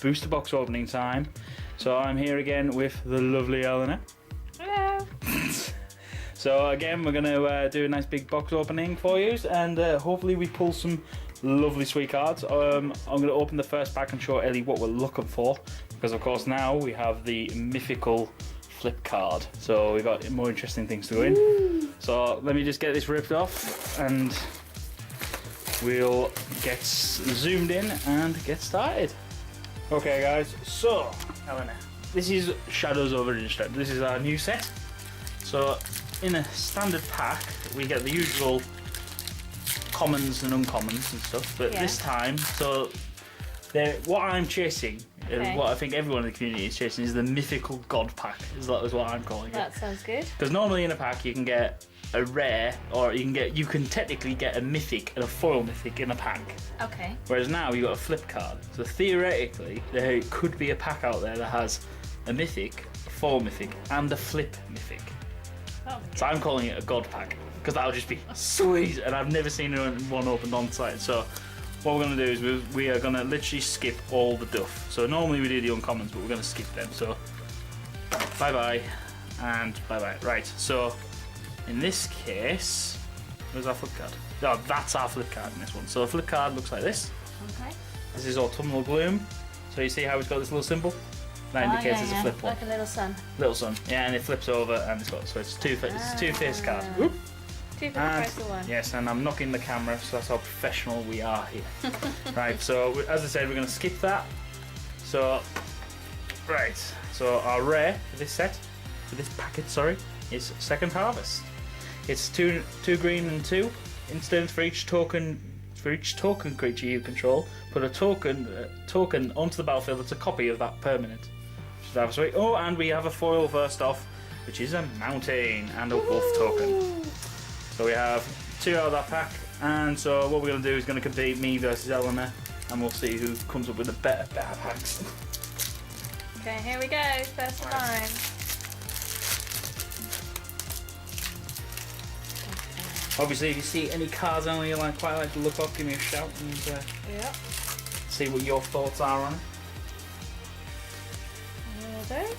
booster box opening time. So I'm here again with the lovely Eleanor. Hello. So again, we're going to do a nice big box opening for you, and hopefully we pull some lovely sweet cards. I'm going to open the first pack and show Ellie what we're looking for, because of course now we have the mythical flip card. So we've got more interesting things to go in. Ooh. So let me just get this ripped off and we'll get zoomed in and get started. Okay guys, so Eleanor, this is Shadows over Innistrad. This is our new set. So in a standard pack we get the usual commons and uncommons and stuff, but this time, so what I'm chasing, what I think everyone in the community is chasing, is the mythical god pack. Is what I'm calling it. That sounds good. Because normally in a pack you can get a rare, or you can technically get a mythic and a foil mythic in a pack. Okay. Whereas now you got a flip card. So theoretically there could be a pack out there that has a mythic, a foil mythic, and a flip mythic. Oh. So I'm calling it a god pack, because that'll just be sweet, and I've never seen one opened on site. So what we're going to do is we are going to literally skip all the duff. So normally we do the uncommons, but we're going to skip them. So bye bye and bye bye. Right, so in this case, where's our flip card? Oh, that's our flip card in this one. So a flip card looks like this. Okay. This is Autumnal Gloom. So you see how it's got this little symbol? That indicates it's a flip one. Like a little sun. Little sun. Yeah, and it flips over and it's got, so it's two-faced card. Oop. Two for the price of one. Yes, and I'm knocking the camera, so that's how professional we are here. Right, so as I said, we're going to skip that. So, right, so our rare for this set, for this packet, sorry, is Second Harvest. It's two green and 2 instants for each token. For each token creature you control, put a token onto the battlefield that's a copy of that permanent. Which is sweet. Oh, and we have a foil first off, which is a mountain and a wolf token. So we have 2 out of that pack, and so what we're going to do is going to compete me versus Eleanor, and we'll see who comes up with the better packs. Okay, here we go. First line. Obviously, if you see any cards on you quite like to look up, give me a shout and see what your thoughts are on it. Will do.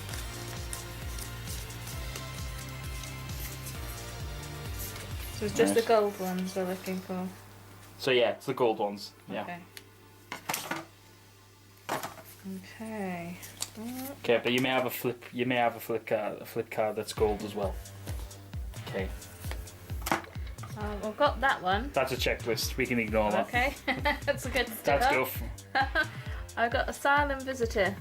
So it's just the gold ones we're looking for. So yeah, it's the gold ones. Yeah. Okay. Okay. Okay, but you may have a flip. You may have a flip card that's gold as well. Okay. We've got that one. That's a checklist. We can ignore that. Okay, that's a good start. That's goof. I've got Asylum Visitor.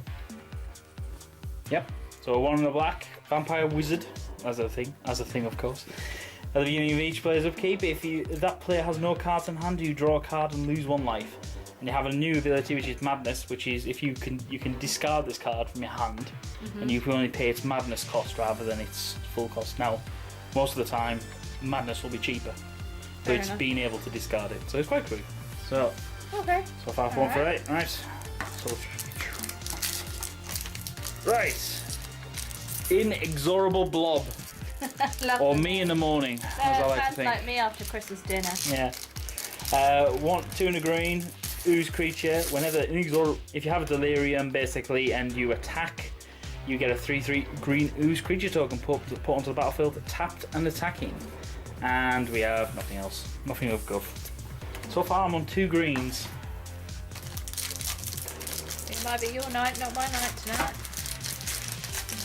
Yep. So 1 in the black, Vampire Wizard, as a thing of course. At the beginning of each player's upkeep, if that player has no cards in hand, you draw a card and lose 1 life. And you have a new ability, which is Madness, which is if you can discard this card from your hand, and you can only pay its Madness cost rather than its full cost. Now, most of the time, Madness will be cheaper, but it's being able to discard it, so it's quite cool. So, okay. So far, 1 for 8. Right. So, right. Inexorable Blob. Or me in the morning, as I like to think. Like me after Christmas dinner. Yeah. 2 in a green, ooze creature. If you have a delirium, basically, and you attack, you get a 3/3 green ooze creature token put onto the battlefield, tapped and attacking. And we have nothing else. Nothing of guff. So far, I'm on 2 greens. It might be your night, not my night tonight.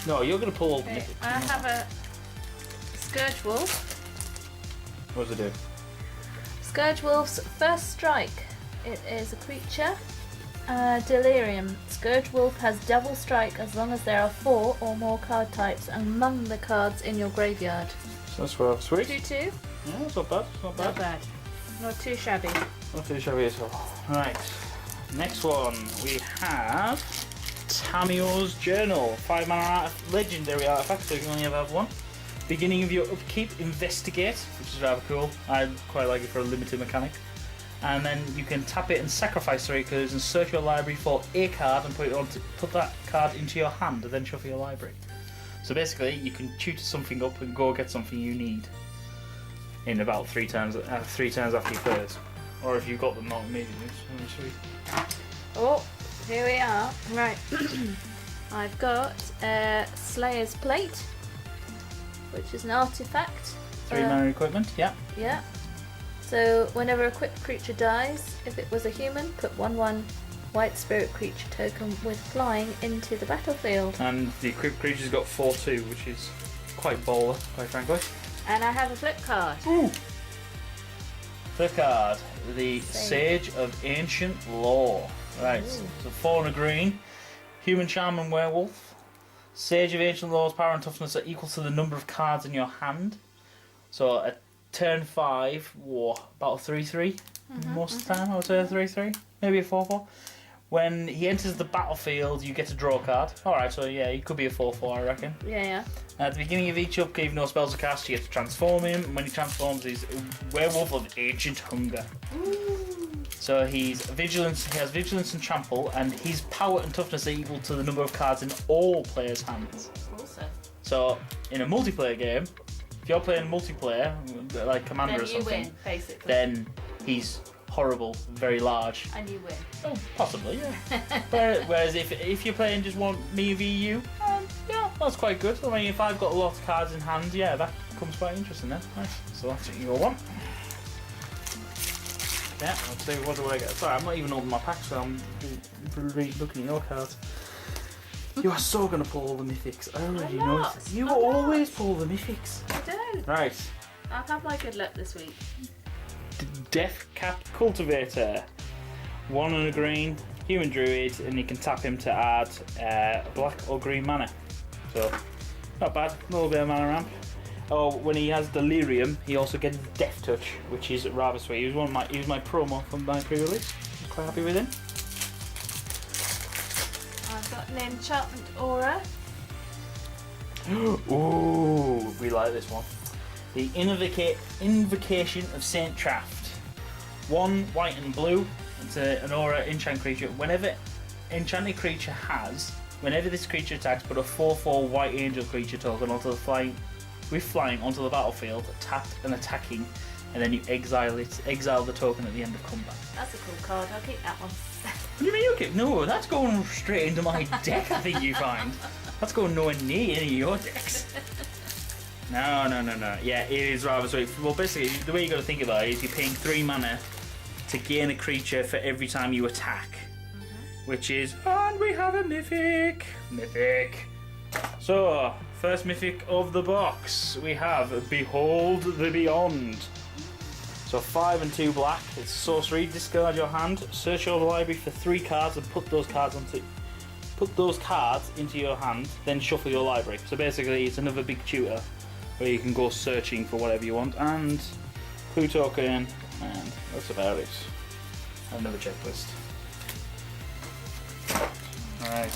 No, you're going to pull. Okay. I have a Scourge Wolf. What does it do? Scourge Wolf's first strike. It is a creature. Delirium. Scourge Wolf has double strike as long as there are 4 or more card types among the cards in your graveyard. So that's well sweet. 2/2. Yeah, that's not bad. Not bad. Not bad. Not too shabby. Not too shabby at all. Right. Next one we have Tamio's Journal. 5 mana legendary artifact, so you can only ever have 1. Beginning of your upkeep, investigate, which is rather cool. I quite like it for a limited mechanic. And then you can tap it and sacrifice 3 cards and search your library for a card and put that card into your hand and then shuffle your library. So basically, you can tutor something up and go get something you need in about 3 turns. 3 turns after your first, or if you've got them not immediately. Sweet. Oh, Here we are. Right. I've got Slayer's Plate, which is an artifact. 3 mana equipment, yeah. Yeah. So whenever a quick creature dies, if it was a human, put 1/1 white spirit creature token with flying into the battlefield. And the equipped creature's got 4/2, which is quite baller, quite frankly. And I have a flip card. Ooh! Flip card, the Sage of Ancient Lore. Right, so 4 and a green. Human Shaman Werewolf. Sage of Ancient Lore's power and toughness are equal to the number of cards in your hand. So at turn 5, about a 3/3. Most of the time, I would say a 3/3. Maybe a 4/4. When he enters the battlefield, you get to draw a card. Alright, so yeah, he could be a 4/4, I reckon. Yeah. At the beginning of each upkeep, no spells are cast, you get to transform him. And when he transforms, he's a Werewolf of Ancient Hunger. So he's vigilance. He has vigilance and trample, and his power and toughness are equal to the number of cards in all players' hands. Awesome. So in a multiplayer game, if you're playing multiplayer, like Commander Then or something, you win, basically. then he's horrible, very large. And you win. Oh, possibly, yeah. Whereas if you're playing just me v you, yeah, that's quite good. I mean, if I've got a lot of cards in hand, yeah, that becomes quite interesting then. Nice. So that's what you want. Yeah, let's see, what do I get? Sorry, I'm not even opening my pack, so I'm looking at your cards. You are so going to pull all the mythics. I already know. You always pull the mythics. I don't. Right. I've had my good luck this week. Death Cap Cultivator. 1 and a green, human druid, and you can tap him to add black or green mana. So, not bad. A little bit of mana ramp. Oh, when he has Delirium, he also gets Death Touch, which is rather sweet. He was my promo from my pre-release. I was quite happy with him. I've got an enchantment aura. Ooh, we like this one. The Invocation of Saint Traft. 1 white and blue. It's an aura enchant creature. Whenever this creature attacks, put a 4/4 white angel creature token onto the flying onto the battlefield, tapped and attacking, and then you exile the token at the end of combat. That's a cool card. I'll keep that one. What do you mean you keep? No, that's going straight into my deck. I think you find that's going nowhere near any of your decks. No. Yeah, it is rather sweet. Well, basically, the way you got to think about it is you're paying 3 mana to gain a creature for every time you attack, which is, and we have a mythic. So, first mythic of the box, we have Behold the Beyond. So 5 and 2 black. It's sorcery. Discard your hand, search your library for 3 cards, and put those cards into your hand. Then shuffle your library. So basically, it's another big tutor where you can go searching for whatever you want. And clue token, and that's about it. Another checklist. Alright.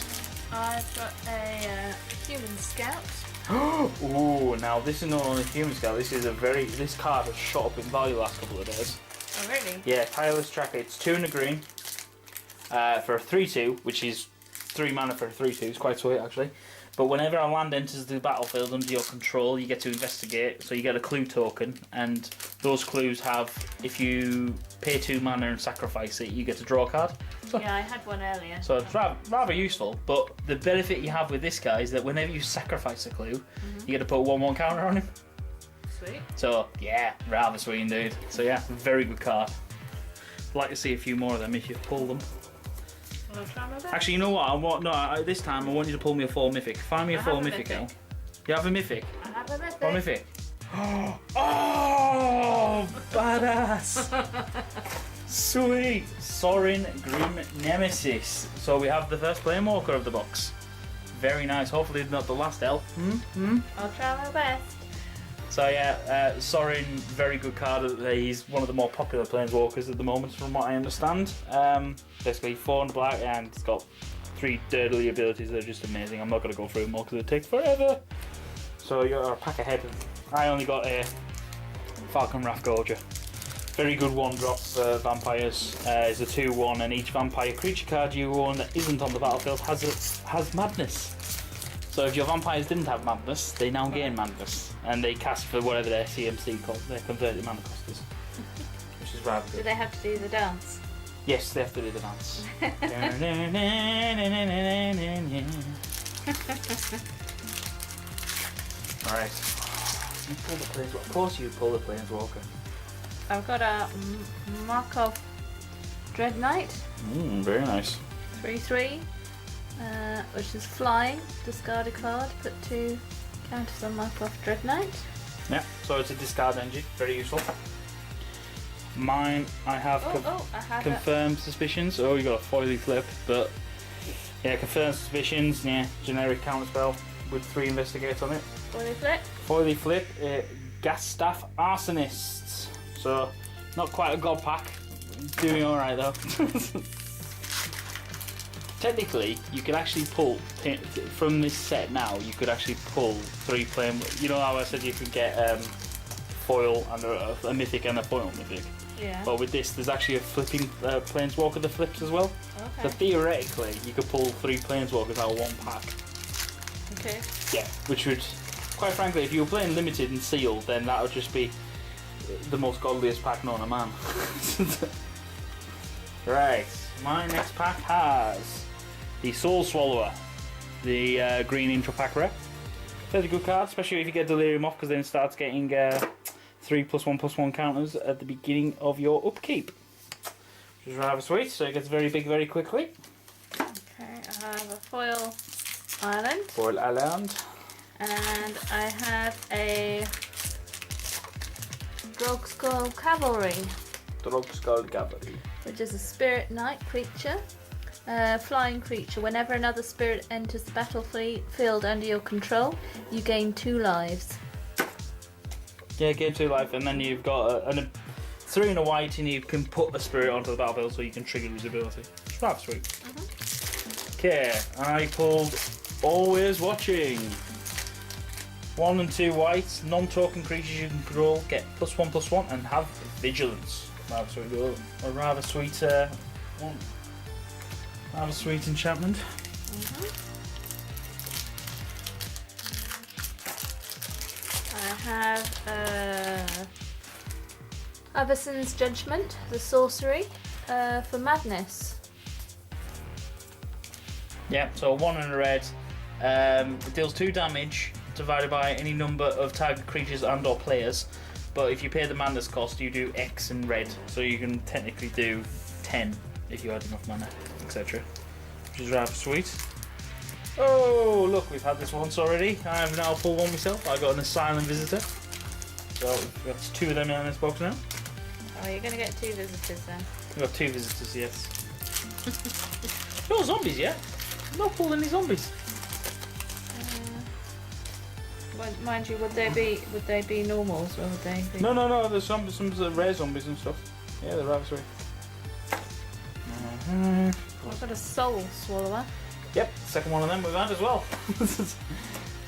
I've got a human scout. Ooh, now this is not only human scout, this card has shot up in value the last couple of days. Oh really? Yeah, Tireless Tracker. It's 2 and a green for a 3/2, which is 3 mana for a 3/2. It's quite sweet actually. But whenever a land enters the battlefield under your control, you get to investigate. So you get a clue token, and those clues have, if you pay 2 mana and sacrifice it, you get to draw a card. So, yeah, I had one earlier. So it's rather useful. But the benefit you have with this guy is that whenever you sacrifice a clue, you get to put a 1/1 counter on him. Sweet. So yeah, rather sweet indeed. So yeah, very good card. I'd like to see a few more of them if you pull them. I'll try my best. Actually, you know what? This time I want you to pull me a 4 mythic. Find me a 4 mythic, El. You have a mythic? I have a mythic. 4 mythic. Oh, badass! Sweet! Sorin Grim Nemesis. So we have the first Planeswalker of the box. Very nice. Hopefully not the last, El. I'll try my best. So yeah, Sorin, very good card. He's one of the more popular Planeswalkers at the moment, from what I understand. Basically 4 and black, and it's got 3 dirtily abilities that are just amazing. I'm not going to go through them all because it'll take forever. So you're a pack ahead. I only got a Falcon Wrathgorger. Very good 1-drops vampires. It's a 2/1, and each vampire creature card you own that isn't on the battlefield has madness. So if your vampires didn't have madness, they now gain madness, and they cast for whatever their CMC cost, their converted mana cost is, which is rather good. Do they have to do the dance? Yes, they have to do the dance. Alright. You pull the Planeswalker. Of course you pull the Planeswalker. I've got a Markov Dread Knight. Very nice. 3/3, which is flying. Discard a card, put 2 counters on Markov Dread Knight. Yeah, so it's a discard energy. Very useful. Mine, I have I had confirmed suspicions. Oh, you got a foily flip, but yeah, confirmed suspicions. Yeah, generic counterspell with 3 investigates on it. Foily flip. Foily flip, gas staff arsonists. So not quite a god pack. Doing all right though. Technically, you could actually pull from this set now. You could actually pull 3 plane. You know how I said you could get foil and a mythic and a foil mythic. Yeah. But with this, there's actually a flipping planeswalker that flips as well. Okay. So theoretically, you could pull 3 planeswalkers out of 1 pack. Okay. Yeah, which would, quite frankly, if you were playing limited and sealed, then that would just be the most godliest pack known to man. Right, my next pack has the Soul Swallower, the green intro pack rep. Fairly good card, especially if you get Delirium off, because then it starts getting 3+1/+1 counters at the beginning of your upkeep, which is rather sweet. So it gets very big very quickly. Okay, I have a foil island. Foil Island. And I have a Drogskull Cavalry, Drogskull Cavalry. which is a Spirit Knight creature. Flying creature. Whenever another spirit enters the battlefield under your control, you gain 2 lives. Yeah, gain 2 life, and then you've got a 3 and a white, and you can put a spirit onto the battlefield so you can trigger his ability. It's rather sweet. Okay, I pulled Always Watching. 1 and 2 whites, non-token creatures you can control get +1/+1 and have vigilance. Rather sweet, a rather sweet one. Rather sweet enchantment. I have Avacyn's Judgment, the sorcery, for madness. Yeah, so 1 and a red. It deals 2 damage divided by any number of target creatures and or players. But if you pay the madness cost, you do X in red. So you can technically do 10 if you had enough mana, etc. Which is rather sweet. Oh, look, we've had this once already. I have now pulled one myself. I got an Asylum Visitor. So we've got 2 of them in this box now. Oh, you're going to get 2 visitors then. We've got 2 visitors, yes. No zombies yet. I've not pulled any zombies. Mind you, would they be normals or would they be... No, there's some rare zombies and stuff. Yeah, they're rather sweet. I've got a Soul Swallower. Yep, second one of them we've had as well.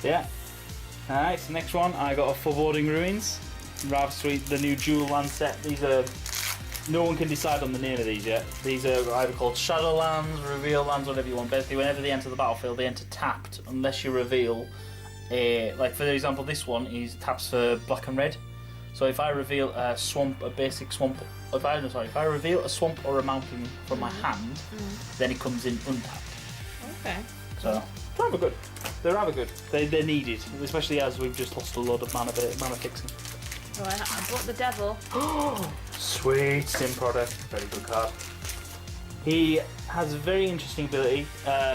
Yeah. Alright, so next one, I got a Foreboding Ruins. Rather sweet, the new dual land set. These are... No one can decide on the name of these yet. These are either called Shadowlands, Reveal Lands, whatever you want. Basically, whenever they enter the battlefield, they enter tapped unless you reveal like for example, this one is taps for black and red. So if I reveal a swamp, a basic swamp, if I reveal a swamp or a mountain from my hand, then it comes in untapped. Okay. So rather good. They're rather good. They're needed, especially as we've just lost a lot of mana fixing. Right, I brought the Devil. Sweet sim product, very good card. He has a very interesting ability.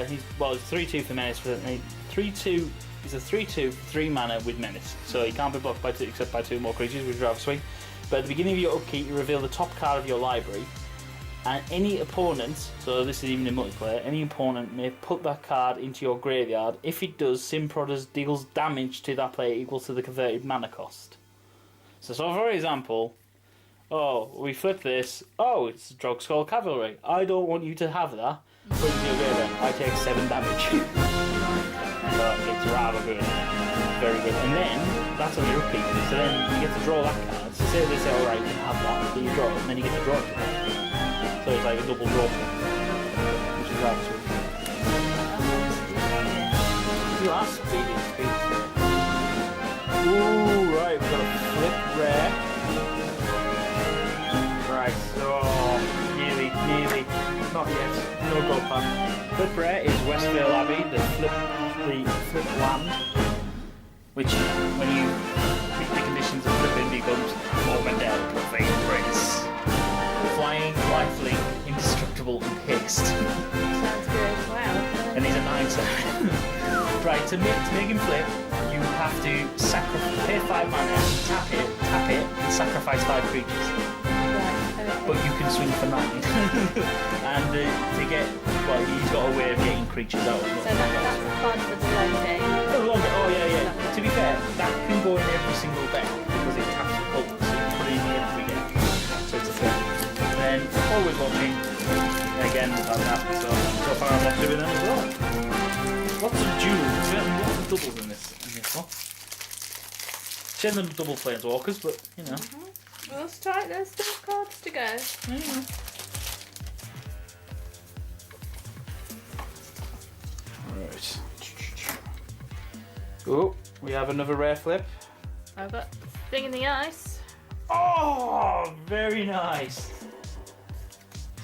He's 3/2 for menace, but 3/2. He's a 3/2, 3 mana with menace, so he can't be blocked by 2 except by 2 more creatures, which is rather sweet. But at the beginning of your upkeep, you reveal the top card of your library, and any opponent, so this is even in multiplayer, any opponent may put that card into your graveyard. If it does, Sim Prodders deals damage to that player equal to the converted mana cost. So for example, we flip this, it's Drogskull Cavalry. I don't want you to have that. Put it in your graveyard. I take 7 damage. It's rather good, very good. And then that's on your upkeep. So then you get to draw that card. So say they say, alright, you can have that, but you draw it, and then you get to draw it. So it's like a double draw, which is rather sweet. You are speedy. Ooh, right, we've got a flip rare. Right, so nearly Not yet. No gold pack. Flip rare is Westvale Abbey, the flip land, which when you pick the conditions of flipping becomes Mormandel, Profane Prince. Flying, lifelink, indestructible, and haste. Sounds good. Wow. And he's a 9/7. Right, to make him flip, you have to pay 5 mana, tap it, and sacrifice 5 creatures. Right, okay. But you can swing for 9. And to get, well, he's got a way of getting creatures out. So that's the card for the long game. For the long game, oh yeah. To be fair, that can go in every single deck because it taps a cult, so you put it in every game. So it's a flip. And then always watching. Again, fantastic. So far I'm not doing them as well. Lots of duels, certainly lots of doubles in this one. Shame them double Planeswalkers, but you know. Well, strike, there's still cards to go. Yeah. Alright. Oh, we have another rare flip. I've got Thing in the Ice. Oh, very nice.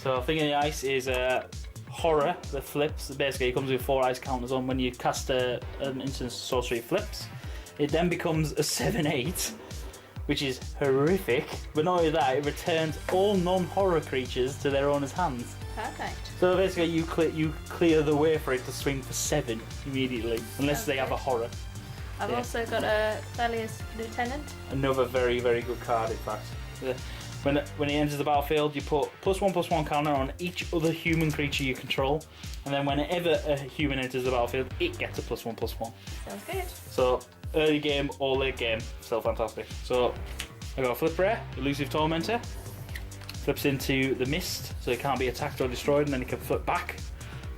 So, Thing in the Ice is a horror that flips. Basically, it comes with 4 ice counters on when you cast an instant sorcery flips. It then becomes a 7/8, which is horrific. But not only that, it returns all non-horror creatures to their owner's hands. Perfect. So basically, you clear the way for it to swing for 7 immediately, unless they have a horror. I've also got a Thalia's Lieutenant. Another very, very good card, in fact. When it enters the battlefield, you put +1/+1 counter on each other human creature you control, and then whenever a human enters the battlefield, it gets a +1/+1. Sounds good. So early game or late game, still fantastic. So I got a flip rare, Elusive Tormentor. Flips into the mist, so it can't be attacked or destroyed, and then it can flip back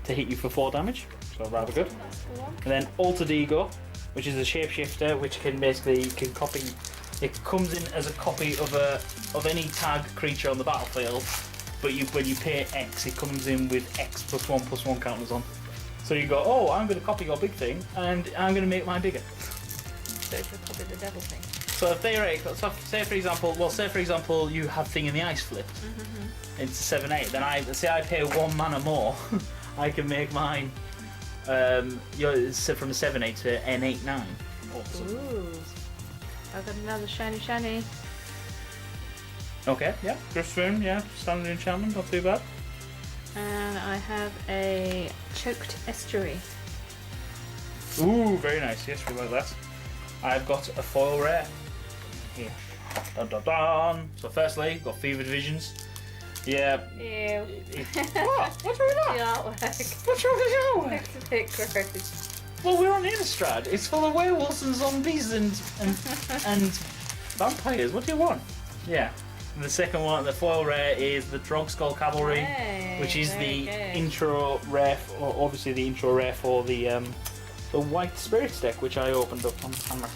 to hit you for 4 damage. So rather good. That's the one. And then Altered Ego, which is a shapeshifter, which can copy. It comes in as a copy of any tag creature on the battlefield, but when you pay X, it comes in with X +1/+1 counters on. So you go, oh, I'm going to copy your big thing, and I'm going to make mine bigger. So it's probably the devil thing. So say for example, you have Thing in the Ice flipped into 7/8. Then I pay 1 mana more. I can make mine from a 7/8 to N8/9. Awesome. Ooh. I've got another shiny. Okay, yeah. Griffin, yeah. Standard enchantment, not too bad. And I have a Choked Estuary. Ooh, very nice. Yes, we like that. I've got a foil rare here. Dun dun dun. So firstly, got Fevered Visions. Yeah. Ew. What? What's wrong with The that? artwork. What's wrong with the artwork? It's a bit gross. Well, we're on Innistrad. It's full of werewolves and zombies and vampires. What do you want? Yeah. And the second one, the foil rare, is the Drog Skull Cavalry, Hey, which is very the good. intro rare, obviously the intro rare for the White Spirits deck, which I opened up on camera.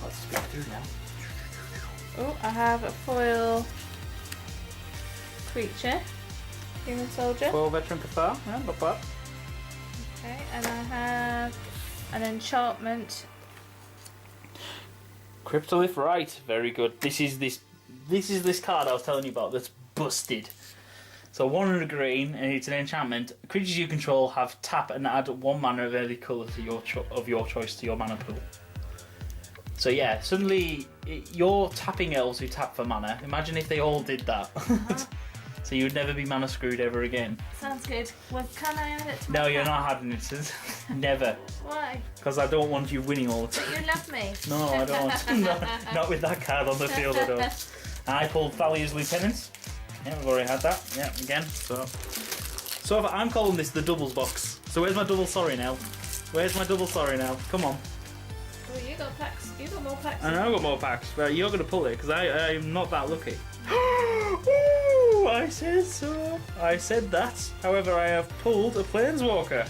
Let's speed through now. Oh, I have a foil creature. Human soldier. Foil Veteran Cathar, yeah, not bad. Okay, and I have an enchantment. Cryptolith, right, very good. This is this card I was telling you about that's busted. So 100 green, and it's an enchantment. Creatures you control have tap and add 1 mana of any colour to your choice to your mana pool. So yeah, suddenly you're tapping elves who tap for mana. Imagine if they all did that. So you'd never be mana screwed ever again. Sounds good. Well, can I add it to my No, you're pack? not having it. Never. Why? Because I don't want you winning all the time. But you love me. No, I don't. Not with that card on the field, I don't. And I pulled Thalia's Lieutenant. Yeah, we've already had that. Yeah, again. So I'm calling this the doubles box. So where's my double sorry now? Come on. Oh, you got packs. You got more packs. I know I've got more packs, but you're going to pull it because I'm not that lucky. Ooh, I said so. I said that. However, I have pulled a Planeswalker.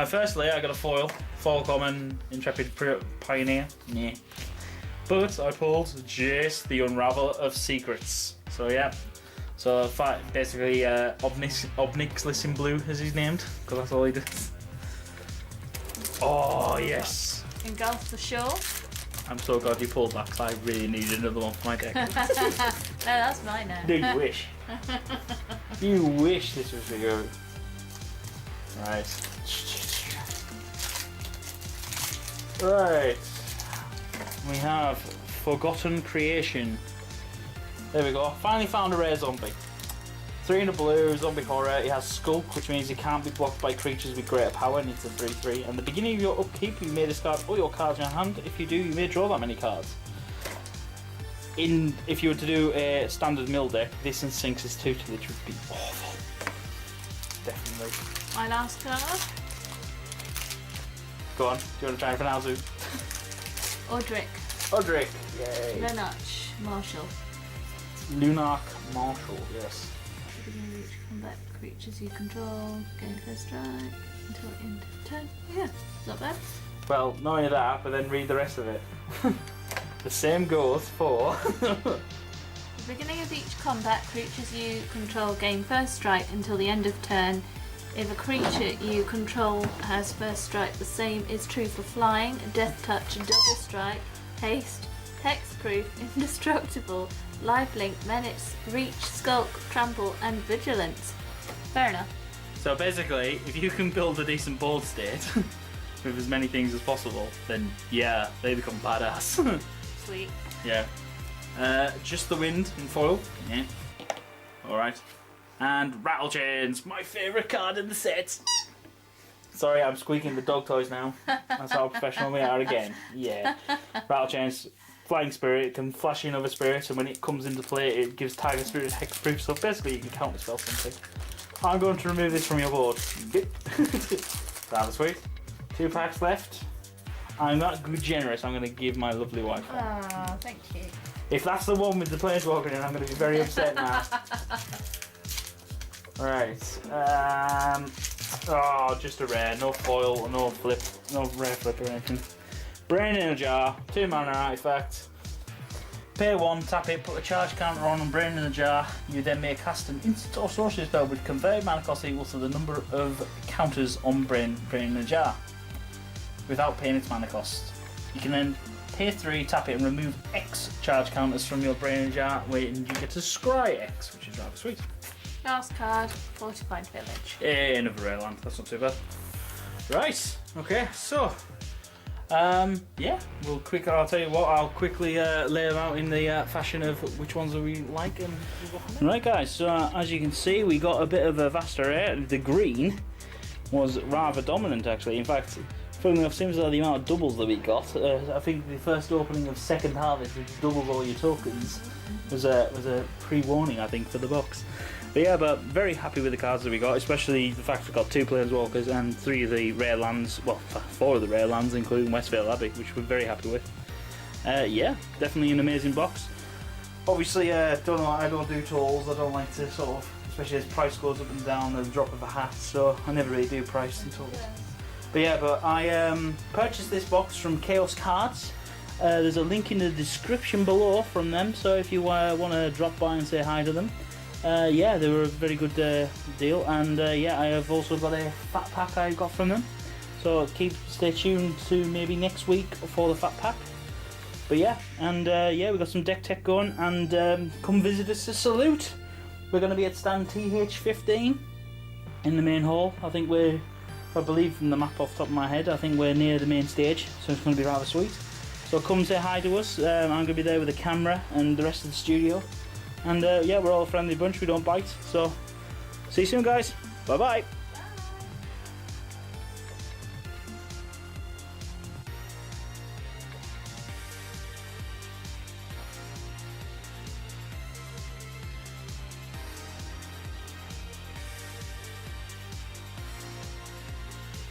Firstly, I got a foil common, Intrepid Pioneer. Yeah. But I pulled Jace, the Unravel of Secrets. So yeah. So basically, Obnixlis in blue as he's named, because that's all he does. Oh yes. Engulf the shore. I'm so glad you pulled that, 'cause I really needed another one for my deck. No, that's mine now. Do you wish? You wish this was really good. Right. Right. We have Forgotten Creation. There we go. Finally found a rare zombie. 3 in a blue, zombie horror. It has Skulk, which means it can't be blocked by creatures with greater power, and it's a 3/3. And the beginning of your upkeep, you may discard all your cards in your hand. If you do, you may draw that many cards. If you were to do a standard mill deck, this and Sinks is 2, which would be awful. Definitely. My last card. Go on. Do you want to try for Nazu? Odric. Odric. Yay. Lunarch. Marshall. Lunarch Marshall. Yes. At the beginning of each combat, creatures you control gain first strike until end of turn. Yeah, not bad. Well, not only that, but then read the rest of it. The same goes for. At the beginning of each combat, creatures you control gain first strike until the end of turn. If a creature you control has first strike, the same is true for flying, death touch, double strike, haste, hexproof, indestructible, lifelink, menace, reach, skulk, trample, and vigilance. Fair enough. So basically, if you can build a decent board state with as many things as possible, then yeah, they become badass. Sweet. Yeah. Just the Wind in foil. Yeah. Alright. And Rattle Chains, my favourite card in the set. Sorry, I'm squeaking the dog toys now. That's how professional we are again. Yeah. Rattle Chains, Flying Spirit, it can flash in other spirits, and when it comes into play, it gives Tiger Spirit hexproof, so basically you can counterspell something. I'm going to remove this from your board. Yep. Rather sweet. 2 packs left. I'm not good generous, I'm going to give my lovely wife one. Ah, thank you. If that's the one with the Planeswalker in, I'm going to be very upset now. Right. Oh, just a rare. No foil, no flip, no rare flip or anything. Brain in a Jar, 2 mana artifact. Pay 1, tap it, put a charge counter on Brain in a Jar. You then may cast an instant or sorcery spell with converted mana cost equal to the number of counters on Brain in a Jar, without paying its mana cost. You can then pay 3, tap it, and remove X charge counters from your Brain in a Jar, and you get to scry X, which is rather sweet. Last card, Fortified Village. Hey, another rare land, that's not too bad. Right, okay, so yeah, I'll tell you what, I'll quickly lay them out in the fashion of which ones we like and we'll go from there. Right guys, so as you can see, we got a bit of a vast array. The green was rather dominant actually. In fact, funnily enough, seems like the amount of doubles that we got, I think the first opening of Second Harvest, which doubles all your tokens, was a pre-warning I think for the box. But yeah, but very happy with the cards that we got, especially the fact we got 2 Planeswalkers and 3 of the rare lands, well, 4 of the rare lands, including Westvale Abbey, which we're very happy with. Yeah, definitely an amazing box. Obviously, I don't do tolls, I don't like to sort of, especially as price goes up and down at the drop of a hat, so I never really do price and tolls. But yeah, but I purchased this box from Chaos Cards. There's a link in the description below from them, so if you want to drop by and say hi to them. Yeah, they were a very good deal, and yeah, I have also got a fat pack I got from them, so stay tuned to maybe next week for the fat pack. But yeah, and yeah, we got some deck tech going, and come visit us to Salute. We're going to be at stand TH15 in the main hall. I think I believe from the map off the top of my head, I think we're near the main stage, so it's going to be rather sweet. So come say hi to us. I'm going to be there with a camera and the rest of the studio. And yeah, we're all a friendly bunch, we don't bite. So, see you soon guys. Bye bye.